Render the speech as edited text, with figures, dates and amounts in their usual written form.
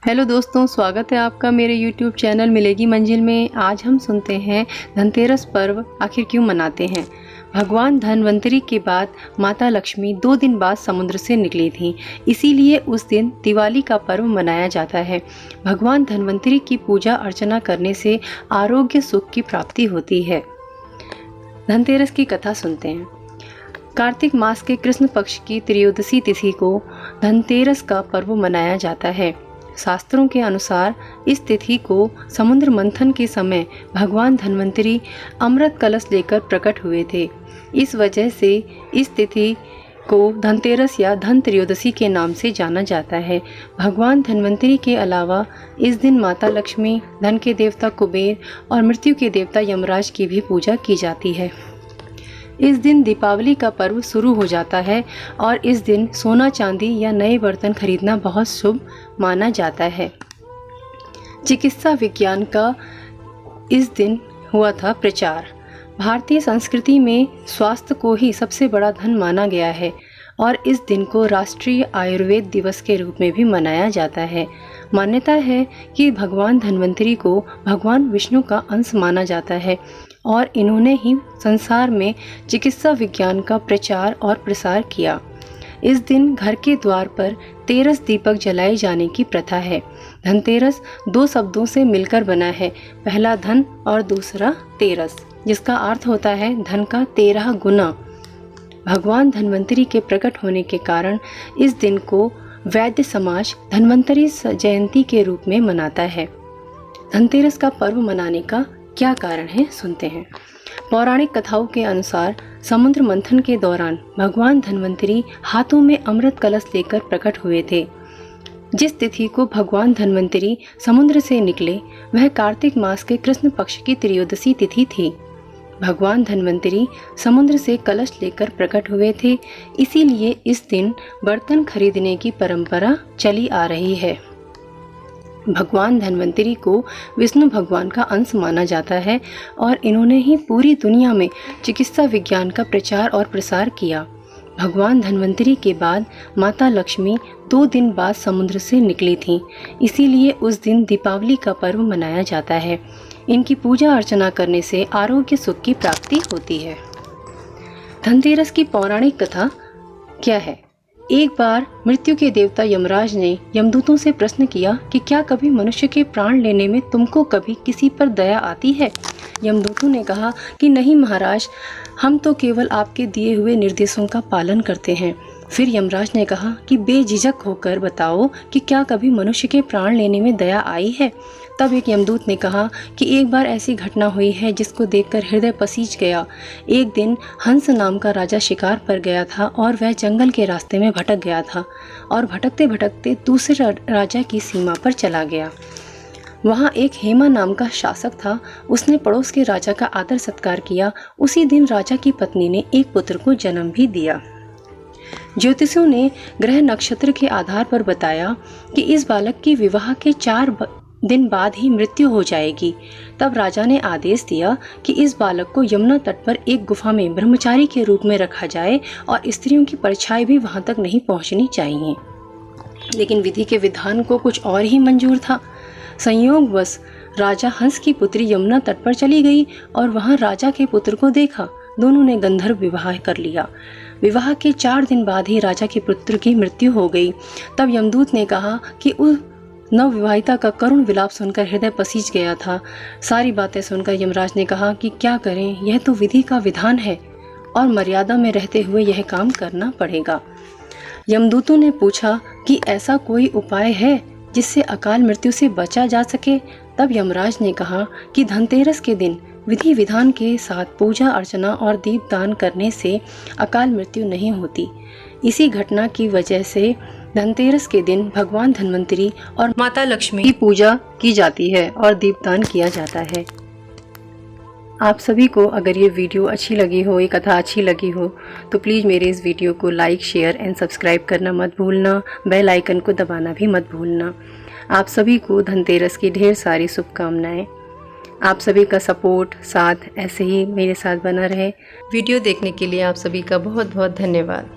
Hello दोस्तों, स्वागत है आपका मेरे YouTube चैनल मिलेगी मंजिल में। आज हम सुनते हैं धनतेरस पर्व आखिर क्यों मनाते हैं। भगवान धन्वंतरी के बाद माता लक्ष्मी 2 दिन बाद समुद्र से निकली थीं, इसीलिए उस दिन दिवाली का पर्व मनाया जाता है। भगवान धन्वंतरी की पूजा अर्चना करने से आरोग्य सुख की प्राप्ति होती है। धनतेरस की कथा सुनते हैं। कार्तिक मास के कृष्ण पक्ष की त्रयोदशी तिथि को धनतेरस का पर्व मनाया जाता है। शास्त्रों के अनुसार इस तिथि को समुद्र मंथन के समय भगवान धन्वंतरी अमृत कलश लेकर प्रकट हुए थे। इस वजह से इस तिथि को धनतेरस या धन त्रयोदशी के नाम से जाना जाता है। भगवान धन्वंतरी के अलावा इस दिन माता लक्ष्मी, धन के देवता कुबेर और मृत्यु के देवता यमराज की भी पूजा की जाती है। इस दिन दीपावली का पर्व शुरू हो जाता है और इस दिन सोना चांदी या नए बर्तन खरीदना बहुत शुभ माना जाता है। चिकित्सा विज्ञान का इस दिन हुआ था प्रचार। भारतीय संस्कृति में स्वास्थ्य को ही सबसे बड़ा धन माना गया है और इस दिन को राष्ट्रीय आयुर्वेद दिवस के रूप में भी मनाया जाता है। मान्यता है कि भगवान धन्वंतरी को भगवान विष्णु का अंश माना जाता है और इन्होंने ही संसार में चिकित्सा विज्ञान का प्रचार और प्रसार किया। इस दिन घर के द्वार पर तेरस दीपक जलाए जाने की प्रथा है। धनतेरस 2 शब्दों से मिलकर बना है, पहला धन और दूसरा तेरस, जिसका अर्थ होता है धन का 13 गुना। भगवान धन्वंतरी के प्रकट होने के कारण इस दिन को वैद्य समाज धन्वंतरी जयंती के रूप में मनाता है। धनतेरस का पर्व मनाने का क्या कारण है, सुनते हैं। पौराणिक कथाओं के अनुसार समुद्र मंथन के दौरान भगवान धन्वंतरी हाथों में अमृत कलश लेकर प्रकट हुए थे। जिस तिथि को भगवान धन्वंतरी समुद्र से निकले वह कार्तिक मास के कृष्ण पक्ष की त्रयोदशी तिथि थी। भगवान धन्वंतरी समुद्र से कलश लेकर प्रकट हुए थे, इसीलिए इस दिन बर्तन खरीदने की परंपरा चली आ रही है। भगवान धन्वंतरी को विष्णु भगवान का अंश माना जाता है और इन्होंने ही पूरी दुनिया में चिकित्सा विज्ञान का प्रचार और प्रसार किया। भगवान धन्वंतरी के बाद माता लक्ष्मी 2 दिन बाद समुद्र से निकली थीं, इसीलिए उस दिन दीपावली का पर्व मनाया जाता है। इनकी पूजा अर्चना करने से आरोग्य सुख की प्राप्ति होती है। धनतेरस की पौराणिक कथा क्या है। एक बार मृत्यु के देवता यमराज ने यमदूतों से प्रश्न किया कि क्या कभी मनुष्य के प्राण लेने में तुमको कभी किसी पर दया आती है। यमदूतों ने कहा कि नहीं महाराज, हम तो केवल आपके दिए हुए निर्देशों का पालन करते हैं। फिर यमराज ने कहा कि बेझिझक होकर बताओ कि क्या कभी मनुष्य के प्राण लेने में दया आई है। तब एक यमदूत ने कहा कि एक बार ऐसी घटना हुई है जिसको देखकर हृदय पसीज गया। एक दिन हंस नाम का राजा शिकार पर गया था और वह जंगल के रास्ते में भटक गया था और भटकते भटकते दूसरे राजा की सीमा पर चला गया। वहाँ एक हेमा नाम का शासक था। उसने पड़ोस के राजा का आदर सत्कार किया। उसी दिन राजा की पत्नी ने एक पुत्र को जन्म भी दिया। ज्योतिषियों ने ग्रह नक्षत्र के आधार पर बताया कि इस बालक की विवाह के 4 दिन बाद ही मृत्यु हो जाएगी। तब राजा ने आदेश दिया कि इस बालक को यमुना तट पर एक गुफा में ब्रह्मचारी के रूप में रखा जाए और स्त्रियों की परछाई भी वहां तक नहीं पहुंचनी चाहिए। लेकिन विधि के विधान को कुछ और ही मंजूर था। संयोगवश राजा हंस की पुत्री यमुना तट पर चली गई और वहां राजा के पुत्र को देखा। दोनों ने गंधर्व विवाह कर लिया। विवाह के 4 दिन बाद ही राजा के पुत्र की मृत्यु हो गई। तब यमदूत ने कहा कि उस नवविवाहिता का करुण विलाप सुनकर हृदय पसीज गया था। सारी बातें सुनकर यमराज ने कहा कि क्या करें, यह तो विधि का विधान है और मर्यादा में रहते हुए यह काम करना पड़ेगा। यमदूतों ने पूछा कि ऐसा कोई उपाय है जिससे अकाल मृत्यु से बचा जा सके। तब यमराज ने कहा कि धनतेरस के दिन विधि विधान के साथ पूजा अर्चना और दीपदान करने से अकाल मृत्यु नहीं होती। इसी घटना की वजह से धनतेरस के दिन भगवान धन्वंतरी और माता लक्ष्मी की पूजा की जाती है और दीपदान किया जाता है। आप सभी को अगर ये वीडियो अच्छी लगी हो, ये कथा अच्छी लगी हो, तो प्लीज़ मेरे इस वीडियो को लाइक, शेयर एंड सब्सक्राइब करना मत भूलना। बेल आइकन को दबाना भी मत भूलना। आप सभी को धनतेरस की ढेर सारी शुभकामनाएं। आप सभी का सपोर्ट, साथ ऐसे ही मेरे साथ बना रहे। वीडियो देखने के लिए आप सभी का बहुत बहुत धन्यवाद।